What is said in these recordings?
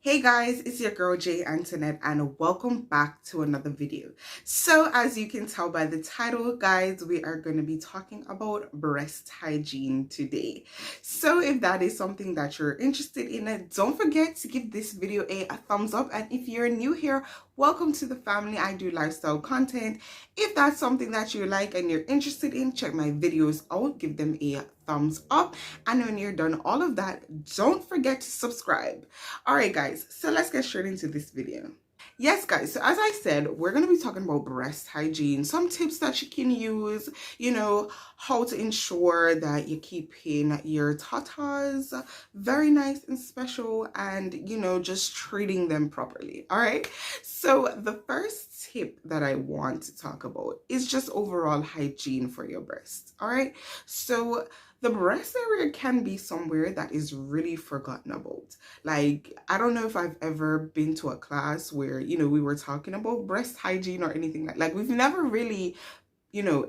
Hey guys, it's your girl Jay Antoinette and welcome back to another video. So as you can tell by the title, guys, we are going to be talking about breast hygiene today. So if that is something that you're interested in, don't forget to give this video a thumbs up. And if you're new here, welcome to the family. I do lifestyle content. If that's something that you like and you're interested in, check my videos out, give them a thumbs up. And when you're done all of that, don't forget to subscribe. All right, guys, so let's get straight into this video. Yes, guys, so as I said, we're going to be talking about breast hygiene, some tips that you can use, how to ensure that you're keeping your tatas very nice and special and, just treating them properly. All right, so the first tip that I want to talk about is just overall hygiene for your breast. All right, so the breast area can be somewhere that is really forgotten about. Like, I don't know if I've ever been to a class where, we were talking about breast hygiene or anything like we've never really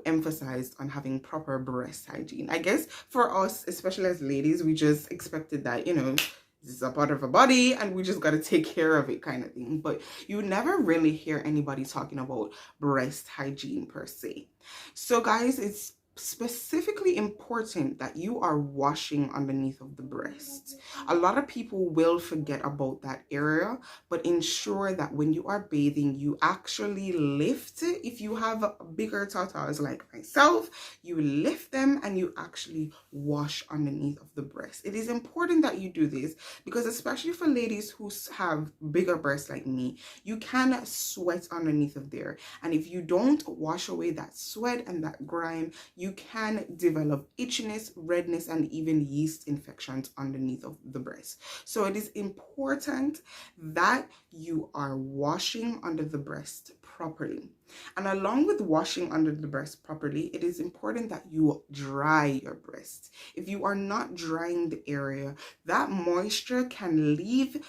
emphasized on having proper breast hygiene. I guess for us, especially as ladies, we just expected that, this is a part of a body and we just got to take care of it kind of thing. But you never really hear anybody talking about breast hygiene per se. So guys, it's specifically important that you are washing underneath of the breast. A lot of people will forget about that area, but ensure that when you are bathing, you actually lift. If you have bigger tatas like myself, you lift them and you actually wash underneath of the breast. It is important that you do this because especially for ladies who have bigger breasts like me, you can sweat underneath of there. And if you don't wash away that sweat and that grime, you can develop itchiness, redness, and even yeast infections underneath of the breast. So it is important that you are washing under the breast properly. And along with washing under the breast properly, it is important that you dry your breast. If you are not drying the area, that moisture can leave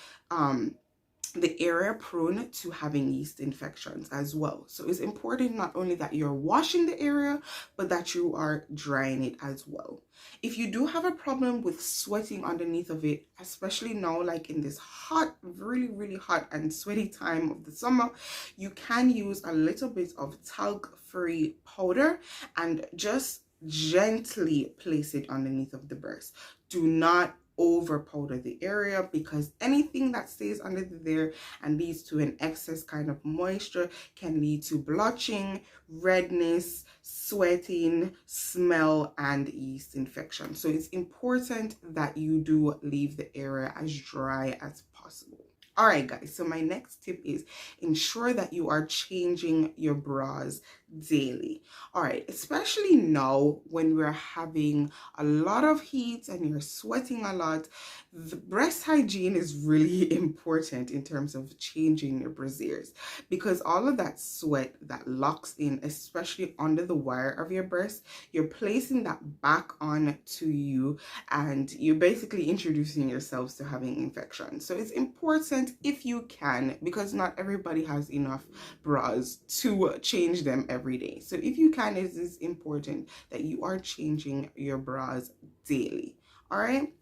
the area prone to having yeast infections as well. So it's important not only that you're washing the area, but that you are drying it as well. If you do have a problem with sweating underneath of it, especially now, like in this hot, really hot and sweaty time of the summer, you can use a little bit of talc-free powder and just gently place it underneath of the breast. Do not over powder the area, because anything that stays under there and leads to an excess kind of moisture can lead to blotching, redness, sweating, smell, and yeast infection. So it's important that you do leave the area as dry as possible. All right, guys, so my next tip is ensure that you are changing your bras daily. All right, especially now when we're having a lot of heat and you're sweating a lot, the breast hygiene is really important in terms of changing your brasiers, because all of that sweat that locks in, especially under the wire of your breast, you're placing that back on to you and you're basically introducing yourselves to having infections. So it's important if you can, because not everybody has enough bras to change them every day. So if you can, it is important that you are changing your bras daily. All right.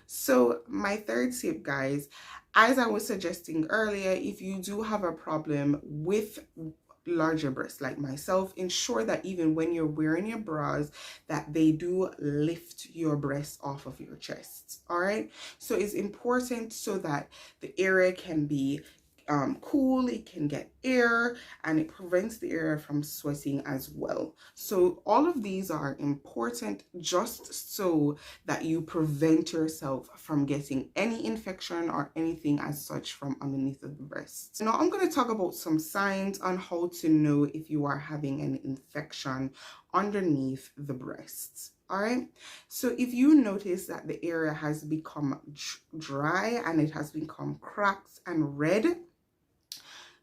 So my third tip, guys, as I was suggesting earlier, if you do have a problem with larger breasts like myself, ensure that even when you're wearing your bras, that they do lift your breasts off of your chest. All right, so it's important so that the area can be cool, it can get air, and it prevents the area from sweating as well. So all of these are important just so that you prevent yourself from getting any infection or anything as such from underneath of the breast. Now I'm going to talk about some signs on how to know if you are having an infection underneath the breasts. All right, so if you notice that the area has become dry and it has become cracked and red,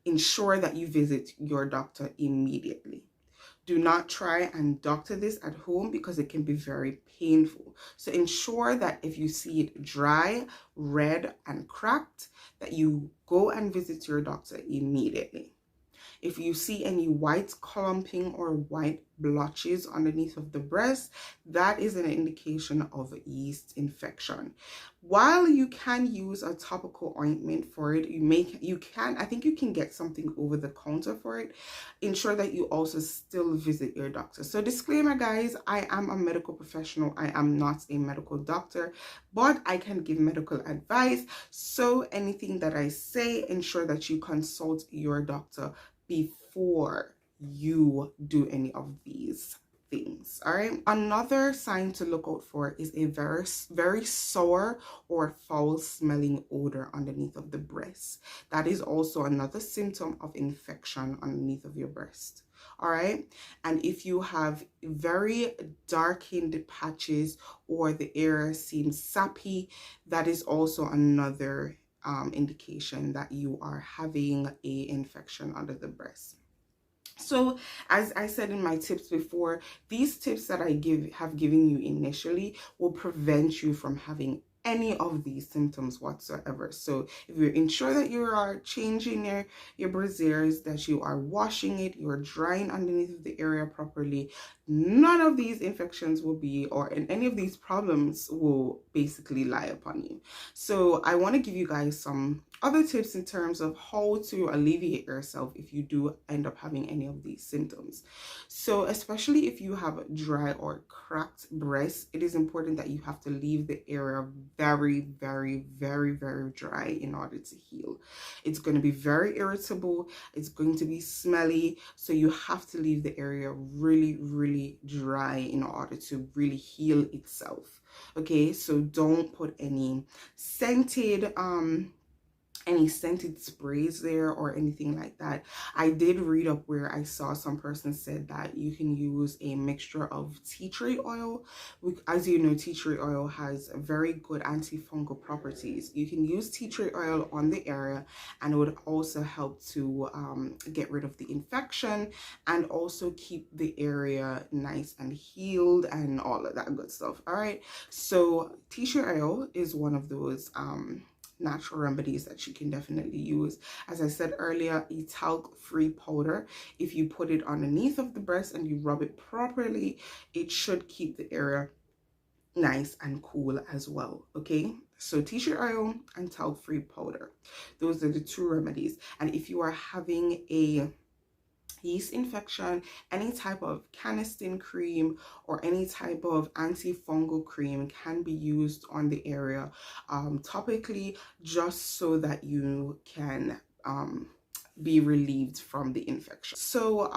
ensure that you visit your doctor immediately. Do not try and doctor this at home because it can be very painful. So ensure that if you see it dry, red, and cracked, that you go and visit your doctor immediately. If you see any white clumping or white blotches underneath of the breast, that is an indication of yeast infection. While you can use a topical ointment for it, I think you can get something over the counter for it. Ensure that you also still visit your doctor. So disclaimer, guys, I am a medical professional. I am not a medical doctor, but I can give medical advice. So anything that I say, ensure that you consult your doctor before you do any of these things. All right. Another sign to look out for is a very sour or foul smelling odor underneath of the breast. That is also another symptom of infection underneath of your breast. All right. And if you have very darkened patches or the area seems sappy, that is also another indication that you are having a infection under the breast. So as I said in my tips before, these tips that I have given you initially will prevent you from having any of these symptoms whatsoever. So if you ensure that you are changing your brasiers, that you are washing it, you're drying underneath of the area properly, none of these infections will be, or any of these problems will basically lie upon you. So I want to give you guys some other tips in terms of how to alleviate yourself if you do end up having any of these symptoms. So especially if you have dry or cracked breasts, it is important that you have to leave the area very, very, very, very dry in order to heal. It's going to be very irritable. It's going to be smelly. So you have to leave the area really, really dry in order to really heal itself. Okay, so don't put any scented sprays there or anything like that. I did read up where I saw some person said that you can use a mixture of tea tree oil. As you know, tea tree oil has very good antifungal properties. You can use tea tree oil on the area, and it would also help to get rid of the infection and also keep the area nice and healed and all of that good stuff. All right, so tea tree oil is one of those natural remedies that you can definitely use. As I said earlier, a talc-free powder, if you put it underneath of the breast and you rub it properly, it should keep the area nice and cool as well. Okay, so tea tree oil and talc-free powder, those are the two remedies. And if you are having a yeast infection, any type of canesten cream or any type of antifungal cream can be used on the area topically, just so that you can be relieved from the infection. So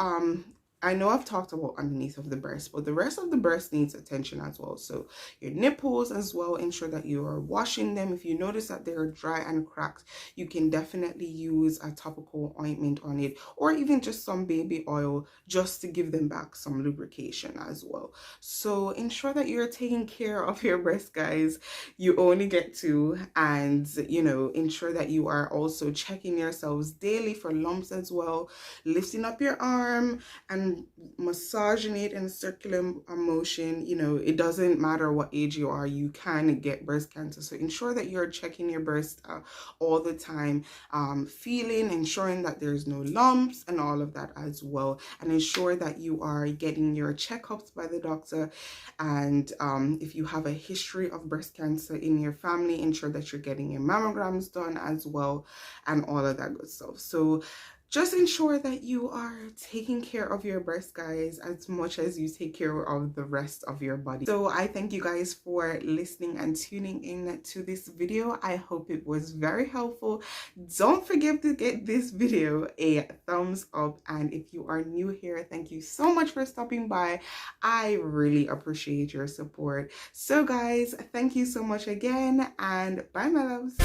I know I've talked about underneath of the breast, but the rest of the breast needs attention as well. So your nipples as well, ensure that you are washing them. If you notice that they're dry and cracked, you can definitely use a topical ointment on it, or even just some baby oil just to give them back some lubrication as well. So ensure that you're taking care of your breast, guys. You only get two, and you know, ensure that you are also checking yourselves daily for lumps as well, lifting up your arm and massaging it in circular motion. You know, it doesn't matter what age you are, you can get breast cancer. So ensure that you're checking your breast all the time, ensuring that there's no lumps and all of that as well. And ensure that you are getting your checkups by the doctor. And if you have a history of breast cancer in your family, ensure that you're getting your mammograms done as well and all of that good stuff. So just ensure that you are taking care of your breast, guys, as much as you take care of the rest of your body. So I thank you guys for listening and tuning in to this video. I hope it was very helpful. Don't forget to give this video a thumbs up. And if you are new here, thank you so much for stopping by. I really appreciate your support. So guys, thank you so much again, and bye, my loves.